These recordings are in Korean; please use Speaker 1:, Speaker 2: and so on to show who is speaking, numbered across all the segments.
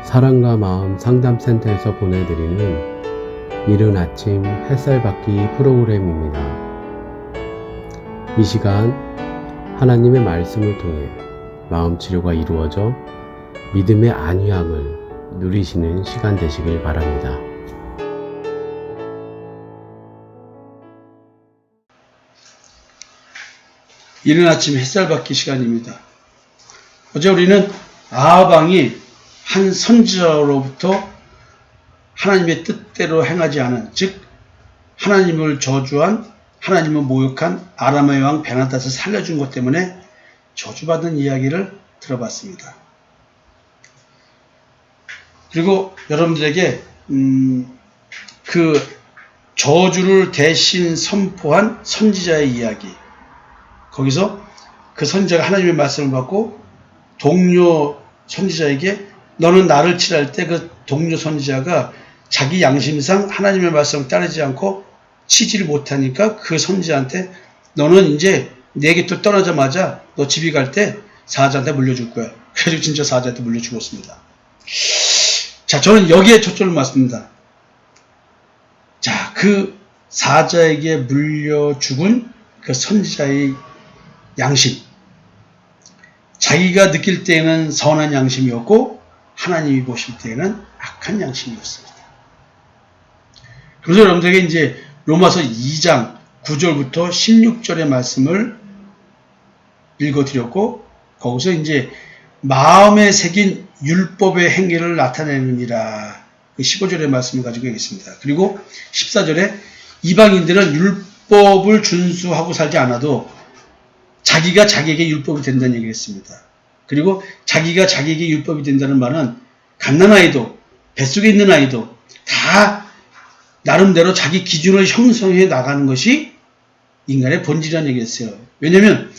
Speaker 1: 사랑과 마음 상담센터에서 보내드리는 이른 아침 햇살 받기 프로그램입니다. 이 시간 하나님의 말씀을 통해 마음 치료가 이루어져 믿음의 안위함을 누리시는 시간 되시길 바랍니다.
Speaker 2: 이른 아침 햇살 받기 시간입니다. 어제 우리는 아하방이 한 선지자로부터 하나님의 뜻대로 행하지 않은, 즉 하나님을 저주한, 하나님을 모욕한 아람의 왕 베나닷을 살려준 것 때문에 저주받은 이야기를 들어봤습니다. 그리고 여러분들에게 그 저주를 대신 선포한 선지자의 이야기, 거기서 그 선지자가 하나님의 말씀을 받고 동료 선지자에게 너는 나를 칠할 때 그 동료 선지자가 자기 양심상 하나님의 말씀을 따르지 않고 치지를 못하니까 그 선지자한테 너는 이제 내 곁을 떠나자마자 너 집에 갈 때 사자한테 물려줄 거야. 그래서 진짜 사자한테 물려 죽었습니다. 자, 저는 여기에 초점을 맞습니다. 자, 그 사자에게 물려 죽은 그 선지자의 양심. 자기가 느낄 때에는 선한 양심이었고 하나님이 보실 때에는 악한 양심이었습니다. 그래서 여러분들에게 이제 로마서 2장 9절부터 16절의 말씀을 읽어드렸고, 거기서 이제 마음에 새긴 율법의 행위를 나타내느니라, 그 15절의 말씀을 가지고 있습니다. 그리고 14절에 이방인들은 율법을 준수하고 살지 않아도 자기가 자기에게 율법이 된다는 얘기를 했습니다. 그리고 자기가 자기에게 율법이 된다는 말은 갓난아이도 뱃속에 있는 아이도 다 나름대로 자기 기준을 형성해 나가는 것이 인간의 본질이라는 얘기였어요. 왜냐하면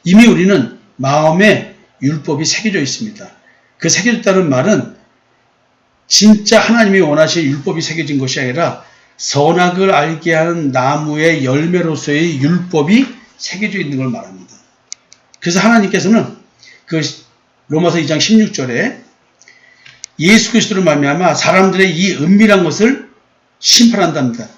Speaker 2: 이미 우리는 마음에 율법이 새겨져 있습니다. 그 새겨졌다는 말은 진짜 하나님이 원하시는 율법이 새겨진 것이 아니라 선악을 알게 하는 나무의 열매로서의 율법이 새겨져 있는 걸 말합니다. 그래서 하나님께서는 그 로마서 2장 16절에 예수 그리스도를 말미암아 사람들의 이 은밀한 것을 심판한답니다.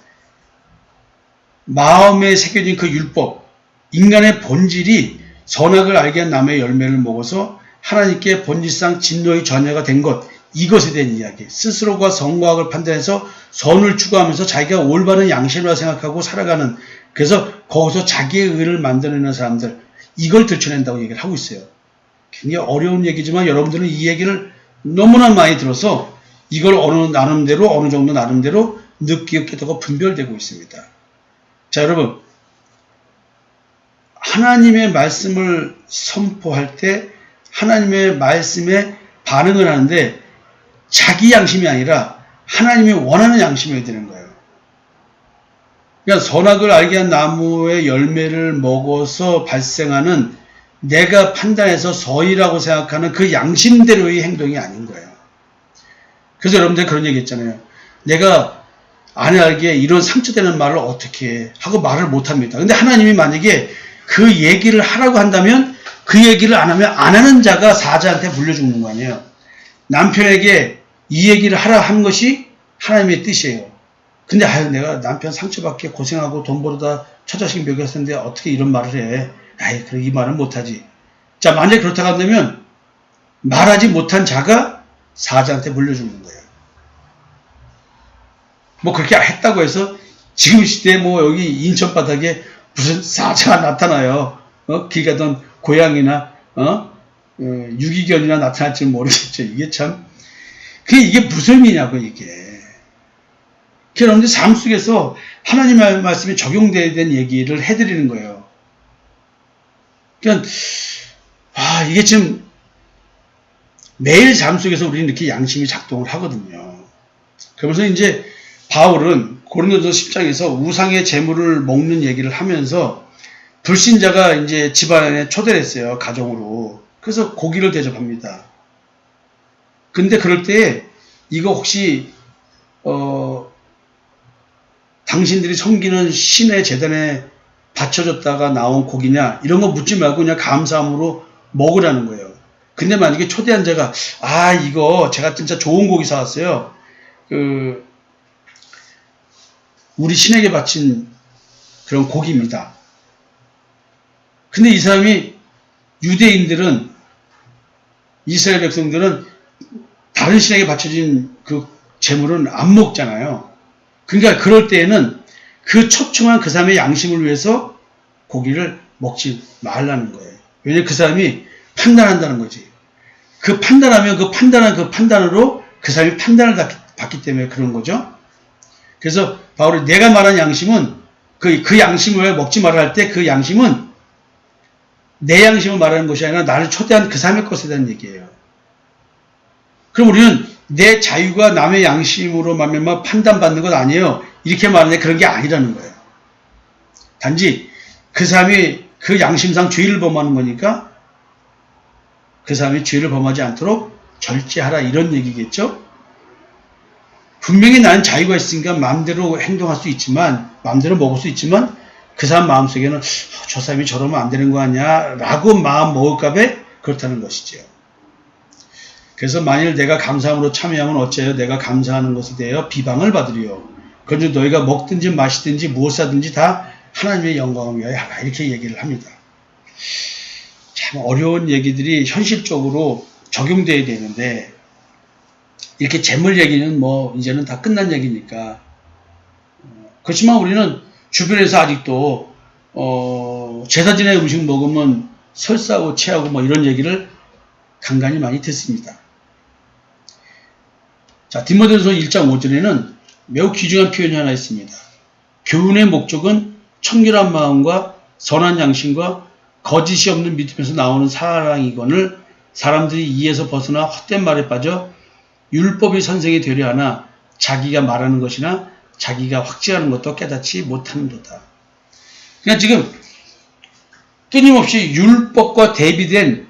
Speaker 2: 마음에 새겨진 그 율법, 인간의 본질이 선악을 알게 한 나무의 열매를 먹어서 하나님께 본질상 진노의 자녀가 된 것, 이것에 대한 이야기. 스스로가 선과 악을 판단해서 선을 추구하면서 자기가 올바른 양심이라고 생각하고 살아가는, 그래서 거기서 자기의 의를 만들어내는 사람들, 이걸 들춰낸다고 얘기를 하고 있어요. 굉장히 어려운 얘기지만 여러분들은 이 얘기를 너무나 많이 들어서 이걸 어느 정도 나름대로 느끼고 깨닫고 분별되고 있습니다. 자, 여러분, 하나님의 말씀을 선포할 때 하나님의 말씀에 반응을 하는데 자기 양심이 아니라 하나님이 원하는 양심이어야 되는 거예요. 그러니까 선악을 알게 한 나무의 열매를 먹어서 발생하는 내가 판단해서 서의라고 생각하는 그 양심대로의 행동이 아닌 거예요. 그래서 여러분들 그런 얘기 했잖아요. 내가 아내에게 이런 상처되는 말을 어떻게 해? 하고 말을 못합니다. 근데 하나님이 만약에 그 얘기를 하라고 한다면 그 얘기를 안 하면 안 하는 자가 사자한테 물려 죽는 거 아니에요. 남편에게 이 얘기를 하라 한 것이 하나님의 뜻이에요. 근데 내가 남편 상처받게 고생하고 돈 벌어다 처자식 먹였었는데 어떻게 이런 말을 해? 아이, 그래, 이 말은 못하지. 자, 만약에 그렇다고 한다면 말하지 못한 자가 사자한테 물려 죽는 거예요. 뭐 그렇게 했다고 해서 지금 시대에 뭐 여기 인천 바닥에 무슨 사자가 나타나요. 길 가던 고양이나 유기견이나 나타날지 모르겠죠. 이게 참 이게 무슨 의미냐고 이게. 여러분들 삶 속에서 하나님의 말씀이 적용되어야 되는 얘기를 해드리는 거예요. 그러니까 이게 지금 매일 삶 속에서 우리는 이렇게 양심이 작동을 하거든요. 그러면서 이제 바울은 고린도서 10장에서 우상의 재물을 먹는 얘기를 하면서 불신자가 이제 집안에 초대를 했어요. 가정으로. 그래서 고기를 대접합니다. 근데 그럴 때 이거 혹시 당신들이 섬기는 신의 제단에 바쳐졌다가 나온 고기냐 이런 거 묻지 말고 그냥 감사함으로 먹으라는 거예요. 근데 만약에 초대한 자가 이거 제가 진짜 좋은 고기 사왔어요. 우리 신에게 바친 그런 고기입니다. 근데 이 사람이 유대인들은 이스라엘 백성들은 다른 신에게 바쳐진 그 제물은 안 먹잖아요. 그러니까 그럴 때에는 그 초청한 그 사람의 양심을 위해서 고기를 먹지 말라는 거예요. 왜냐하면 그 사람이 판단한다는 거지. 그 판단하면 그 판단으로 그 사람이 판단을 받기 때문에 그런 거죠. 그래서 바울이 내가 말한 양심은 그 양심을 먹지 말아 할 때 그 양심은 내 양심을 말하는 것이 아니라 나를 초대한 그 사람의 것에 대한 얘기예요. 그럼 우리는 내 자유가 남의 양심으로 말미암아 판단받는 것 아니에요. 이렇게 말하는데 그런 게 아니라는 거예요. 단지 그 사람이 그 양심상 죄를 범하는 거니까 그 사람이 죄를 범하지 않도록 절제하라 이런 얘기겠죠. 분명히 나는 자유가 있으니까 마음대로 행동할 수 있지만 마음대로 먹을 수 있지만 그 사람 마음속에는 저 사람이 저러면 안 되는 거 아니야 라고 마음 먹을까 봐 그렇다는 것이죠. 그래서 만일 내가 감사함으로 참여하면 어째요? 내가 감사하는 것에 대하여 비방을 받으리요. 그런즉 너희가 먹든지 마시든지 무엇 하든지 다 하나님의 영광을 위하여 하라 이렇게 얘기를 합니다. 참 어려운 얘기들이 현실적으로 적용돼야 되는데 이렇게 재물 얘기는 뭐 이제는 다 끝난 얘기니까 그렇지만 우리는 주변에서 아직도 제사 지내 음식 먹으면 설사하고 체하고 뭐 이런 얘기를 간간히 많이 듣습니다. 자, 디모데전서 1장 5절에는 매우 귀중한 표현이 하나 있습니다. 교훈의 목적은 청결한 마음과 선한 양심과 거짓이 없는 믿음에서 나오는 사랑이거늘 사람들이 이에서 벗어나 헛된 말에 빠져 율법의 선생이 되려 하나 자기가 말하는 것이나 자기가 확증하는 것도 깨닫지 못하는도다. 그러니까 지금 끊임없이 율법과 대비된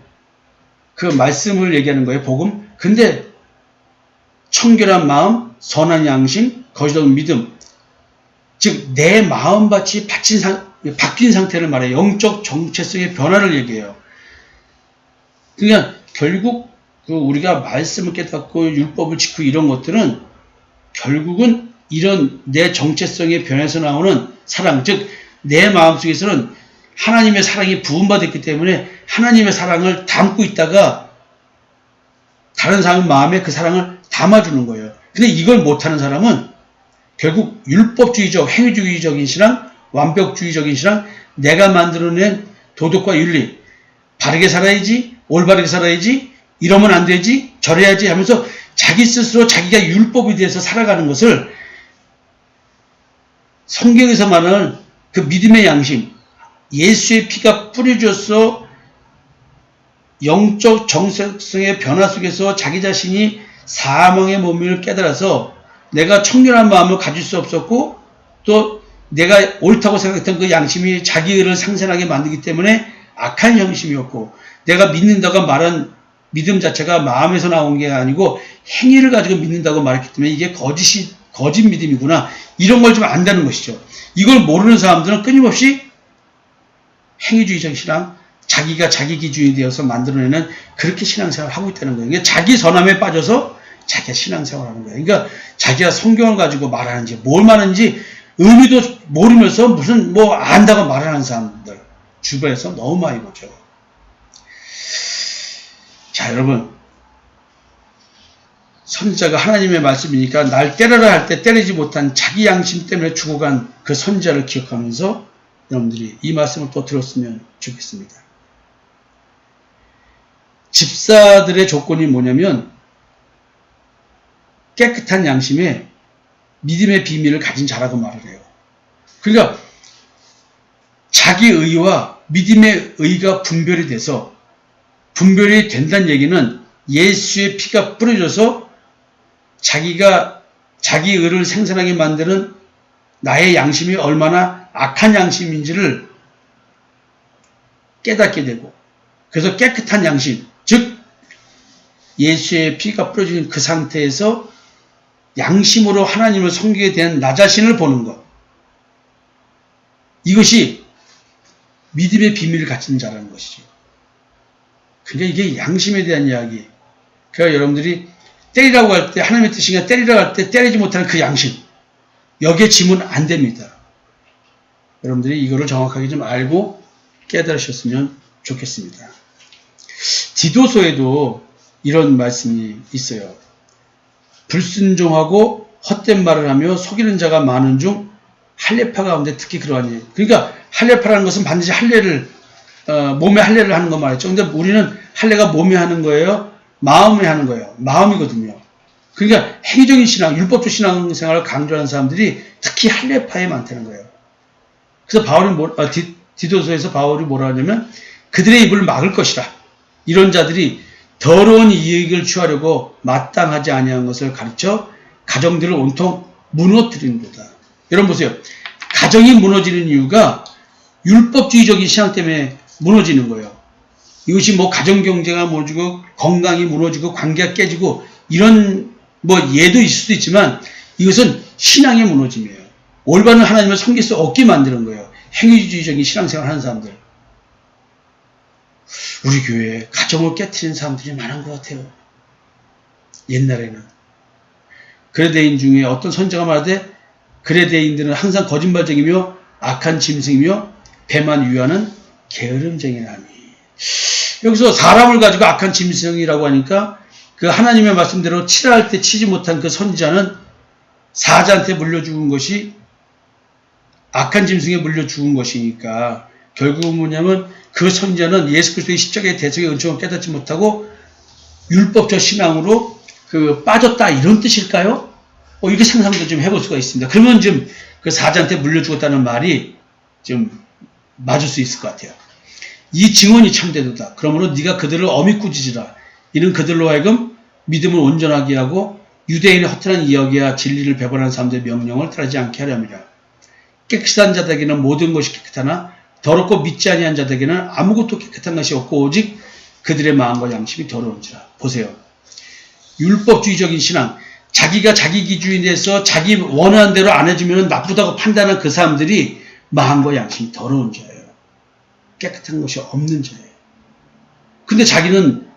Speaker 2: 그 말씀을 얘기하는 거예요. 복음. 근데 청결한 마음, 선한 양심, 거짓 없는 믿음. 즉 내 마음밭이 바뀐 상태를 말해요. 영적 정체성의 변화를 얘기해요. 그러니까 결국 우리가 말씀을 깨닫고 율법을 지키고 이런 것들은 결국은 이런 내 정체성의 변에서 나오는 사랑, 즉 내 마음속에서는 하나님의 사랑이 부음받았기 때문에 하나님의 사랑을 담고 있다가 다른 사람 마음에 그 사랑을 담아주는 거예요. 근데 이걸 못하는 사람은 결국 율법주의적, 행위주의적인 신앙, 완벽주의적인 신앙, 내가 만들어낸 도덕과 윤리, 바르게 살아야지, 올바르게 살아야지, 이러면 안 되지, 저래야지 하면서 자기 스스로 자기가 율법에 대해서 살아가는 것을 성경에서 말하는 그 믿음의 양심, 예수의 피가 뿌려져서 영적 정체성의 변화 속에서 자기 자신이 사망의 몸을 깨달아서 내가 청결한 마음을 가질 수 없었고 또 내가 옳다고 생각했던 그 양심이 자기 의를 상실하게 만들기 때문에 악한 양심이었고 내가 믿는다고 말한 믿음 자체가 마음에서 나온 게 아니고 행위를 가지고 믿는다고 말했기 때문에 이게 거짓 믿음이구나. 이런 걸 좀 안다는 것이죠. 이걸 모르는 사람들은 끊임없이 행위주의적 신앙, 자기가 자기 기준이 되어서 만들어내는 그렇게 신앙생활을 하고 있다는 거예요. 그러니까 자기 선함에 빠져서 자기가 신앙생활을 하는 거예요. 그러니까 자기가 성경을 가지고 말하는지 뭘 말하는지 의미도 모르면서 무슨 뭐 안다고 말하는 사람들 주변에서 너무 많이 보죠. 자, 여러분, 선지자가 하나님의 말씀이니까 날 때려라 할 때 때리지 못한 자기 양심 때문에 죽어간 그 선지자를 기억하면서 여러분들이 이 말씀을 또 들었으면 좋겠습니다. 집사들의 조건이 뭐냐면 깨끗한 양심에 믿음의 비밀을 가진 자라고 말을 해요. 그러니까 자기 의와 믿음의 의가 분별이 돼서 분별이 된다는 얘기는 예수의 피가 뿌려져서 자기가 자기 의를 생산하게 만드는 나의 양심이 얼마나 악한 양심인지를 깨닫게 되고 그래서 깨끗한 양심, 즉 예수의 피가 뿌려진 그 상태에서 양심으로 하나님을 섬기게 된 나 자신을 보는 것. 이것이 믿음의 비밀을 갖춘 자라는 것이죠. 그러니까 이게 양심에 대한 이야기. 그러니까 여러분들이 때리라고 할 때, 하나님의 뜻이니까 때리라고 할 때 때리지 못하는 그 양심. 여기에 지면 안 됩니다. 여러분들이 이거를 정확하게 좀 알고 깨달으셨으면 좋겠습니다. 디도서에도 이런 말씀이 있어요. 불순종하고 헛된 말을 하며 속이는 자가 많은 중 할례파 가운데 특히 그러하니. 그러니까 할례파라는 것은 반드시 할례를 몸에 할례를 하는 거 말이죠. 근데 우리는 할례가 몸에 하는 거예요? 마음에 하는 거예요. 마음이거든요. 그러니까 행위적인 신앙, 율법적 신앙생활을 강조하는 사람들이 특히 할례파에 많다는 거예요. 그래서 디도서에서 바울이 뭐라 하냐면 그들의 입을 막을 것이라. 이런 자들이 더러운 이익을 취하려고 마땅하지 아니한 것을 가르쳐 가정들을 온통 무너뜨리는도다. 여러분 보세요. 가정이 무너지는 이유가 율법주의적인 신앙 때문에 무너지는 거예요. 이것이 뭐 가정경제가 무너지고 건강이 무너지고 관계가 깨지고 이런 뭐 예도 있을 수도 있지만 이것은 신앙의 무너짐이에요. 올바른 하나님을 섬길 수 없게 만드는 거예요. 행위주의적인 신앙생활 하는 사람들. 우리 교회에 가정을 깨트리는 사람들이 많은 것 같아요. 옛날에는. 그레데인 중에 어떤 선지자가 말하되 그레데인들은 항상 거짓말쟁이며 악한 짐승이며 배만 위하는 게으름쟁이라니. 여기서 사람을 가지고 악한 짐승이라고 하니까 그 하나님의 말씀대로 치라할 때 치지 못한 그 선지자는 사자한테 물려 죽은 것이 악한 짐승에 물려 죽은 것이니까 결국은 뭐냐면 그 선지자는 예수 그리스도의 십자가의 대속의 은총을 깨닫지 못하고 율법적 신앙으로 빠졌다 이런 뜻일까요? 이렇게 상상도 좀 해볼 수가 있습니다. 그러면 좀 그 사자한테 물려 죽었다는 말이 좀 맞을 수 있을 것 같아요. 이 증언이 참되도다. 그러므로 네가 그들을 엄히 꾸짖으라. 이는 그들로 하여금 믿음을 온전하게 하고 유대인의 허탄한 이야기와 진리를 배반하는 사람들의 명령을 따르지 않게 하려 함이라. 깨끗한 자들에게는 모든 것이 깨끗하나 더럽고 믿지 아니한 자들에게는 아무것도 깨끗한 것이 없고 오직 그들의 마음과 양심이 더러운지라. 보세요. 율법주의적인 신앙, 자기가 자기 기준에 대해서 자기 원하는 대로 안 해주면 나쁘다고 판단한 그 사람들이 마음과 양심이 더러운 자예요. 깨끗한 것이 없는 자예요. 근데 자기는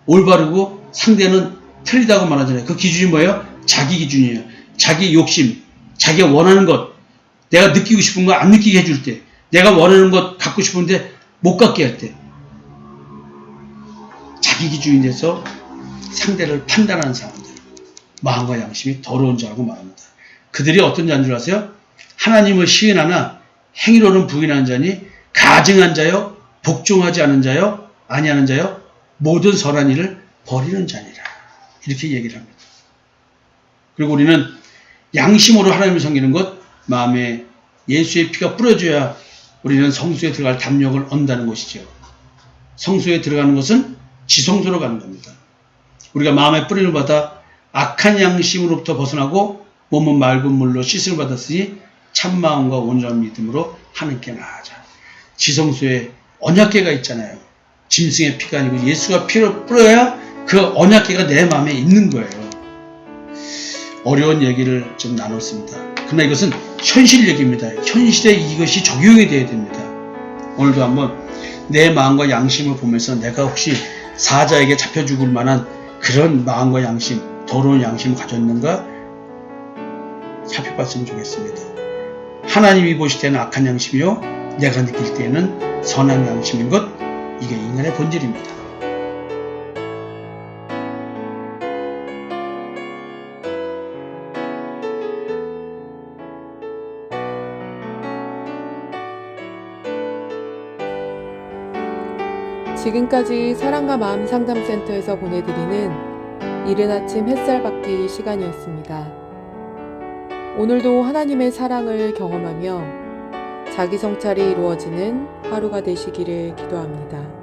Speaker 2: 올바르고 상대는 틀리다고 말하잖아요. 그 기준이 뭐예요? 자기 기준이에요. 자기 욕심, 자기가 원하는 것, 내가 느끼고 싶은 거 안 느끼게 해줄 때, 내가 원하는 것 갖고 싶은데 못 갖게 할 때, 자기 기준에 대해서 상대를 판단하는 사람들, 마음과 양심이 더러운 자라고 말합니다. 그들이 어떤 자인 줄 아세요? 하나님을 시인하나 행위로는 부인하는 자니 가증한 자요, 복종하지 않은 자요, 아니하는 자요, 모든 선한 일을 버리는 자니라. 이렇게 얘기를 합니다. 그리고 우리는 양심으로 하나님을 섬기는 것, 마음에 예수의 피가 뿌려져야 우리는 성소에 들어갈 담력을 얻는다는 것이죠. 성소에 들어가는 것은 지성소로 가는 겁니다. 우리가 마음에 뿌림을 받아 악한 양심으로부터 벗어나고 몸은 맑은 물로 씻음을 받았으니 참마음과 온전한 믿음으로 하나님께 나아가자. 지성소에 언약궤가 있잖아요. 짐승의 피가 아니고 예수가 피를 뿌려야 그 언약궤가 내 마음에 있는 거예요. 어려운 얘기를 좀 나눴습니다. 그러나 이것은 현실 얘기입니다. 현실에 이것이 적용이 되어야 됩니다. 오늘도 한번 내 마음과 양심을 보면서 내가 혹시 사자에게 잡혀 죽을 만한 그런 마음과 양심, 더러운 양심을 가졌는가 살펴봤으면 좋겠습니다. 하나님이 보실 때는 악한 양심이요, 내가 느낄 때는 선한 양심인 것, 이게 인간의 본질입니다.
Speaker 3: 지금까지 사랑과 마음 상담센터에서 보내드리는 이른 아침 햇살 받기 시간이었습니다. 오늘도 하나님의 사랑을 경험하며 자기 성찰이 이루어지는 하루가 되시기를 기도합니다.